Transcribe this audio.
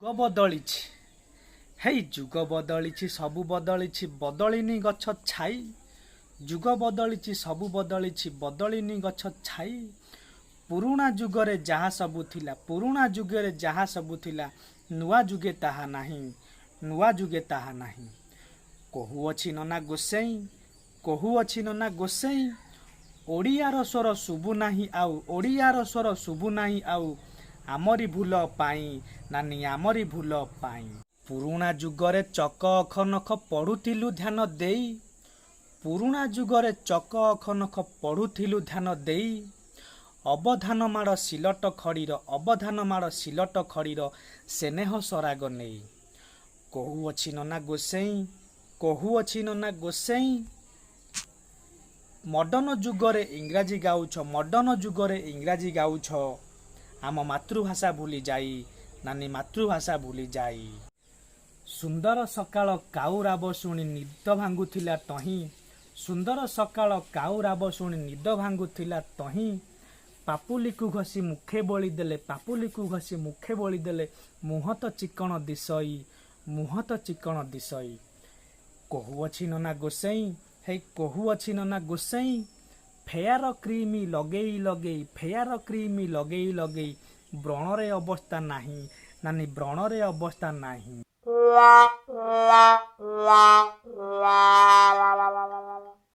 ଯୁଗ ବଦଳିଛି ହେଇ ଯୁଗ ବଦଳିଛି ସବୁ ବଦଳିଛି ବଦଳିନି ଗଛ ଛାଇ। ଯୁଗ ବଦଳିଛି ସବୁ ବଦଳିଛି ବଦଳିନି ଗଛ ଛାଇ। ପୁରୁଣା ଯୁଗରେ ଯାହା ସବୁ ଥିଲା ପୁରୁଣା ଯୁଗରେ ଯାହା ସବୁ ଥିଲା ନୂଆ ଯୁଗେ ତାହା ନାହିଁ ନୂଆ ଯୁଗେ ତାହା ନାହିଁ। କହୁଅଛି ନନା ଗୋସେଇଁ କହୁଅଛି ନନା ଗୋସେଇଁ ଓଡ଼ିଆର ସ୍ୱର ଶୁଭୁ ନାହିଁ ଆଉ ଓଡ଼ିଆର ସ୍ୱର ଶୁଭୁ ନାହିଁ ଆଉ ଆମରି ଭୁଲ ପାଇଁ ନାନୀ ଆମରି ଭୁଲ ପାଇଁ। ପୁରୁଣା ଯୁଗରେ ଚକ ଅଖ ନଖ ପଢ଼ୁଥିଲୁ ଧ୍ୟାନ ଦେଇ ପୁରୁଣା ଯୁଗରେ ଚକ ଅଖ ନଖ ପଢ଼ୁଥିଲୁ ଧ୍ୟାନ ଦେଇ। ଅବଧାନ ମାଡ଼ ସିଲଟ ଖଡ଼ିର ଅବଧାନ ମାଡ଼ ସିଲଟ ଖଡ଼ିର ସ୍ନେହ ସରାଗ ନେଇ। କହୁଅଛି ନନା ଗୋସେଇଁ କହୁଅଛି ନନା ଗୋସେଇଁ ମଡ଼ର୍ଣ୍ଣ ଯୁଗରେ ଇଂରାଜୀ ଗାଉଛ ମଡ଼ର୍ଣ୍ଣ ଯୁଗରେ ଇଂରାଜୀ ଗାଉଛ ଆମ ମାତୃଭାଷା ଭୁଲି ଯାଇ ନାନୀ ମାତୃଭାଷା ଭୁଲି ଯାଇ। ସୁନ୍ଦର ସକାଳ କାଉ ରାବ ଶୁଣି ନିଦ ଭାଙ୍ଗୁଥିଲା ତହିଁ ସୁନ୍ଦର ସକାଳ କାଉ ରାବ ଶୁଣି ନିଦ ଭାଙ୍ଗୁଥିଲା ତହିଁ। ପାପୁଲିକୁ ଘଷି ମୁଖେ ବଳି ଦେଲେ ପାପୁଲିକୁ ଘଷି ମୁଖେ ବଳି ଦେଲେ ମୁହଁ ତ ଚିକଣ ଦିଶଇ ମୁହଁ ତ ଚିକଣ ଦିଶଇ। କହୁଅଛି ନନା ଗୋସେଇଁ ହେଇ କହୁଅଛି ନନା ଗୋସେଇଁ ଫେୟାର କ୍ରିମ ଲଗେଇ ଲଗେଇ ଫେୟାର କ୍ରିମ ଲଗେଇ ଲଗେଇ ବ୍ରଣରେ ଅବସ୍ଥା ନାହିଁ ନାନୀ ବ୍ରଣରେ ଅବସ୍ଥା ନାହିଁ।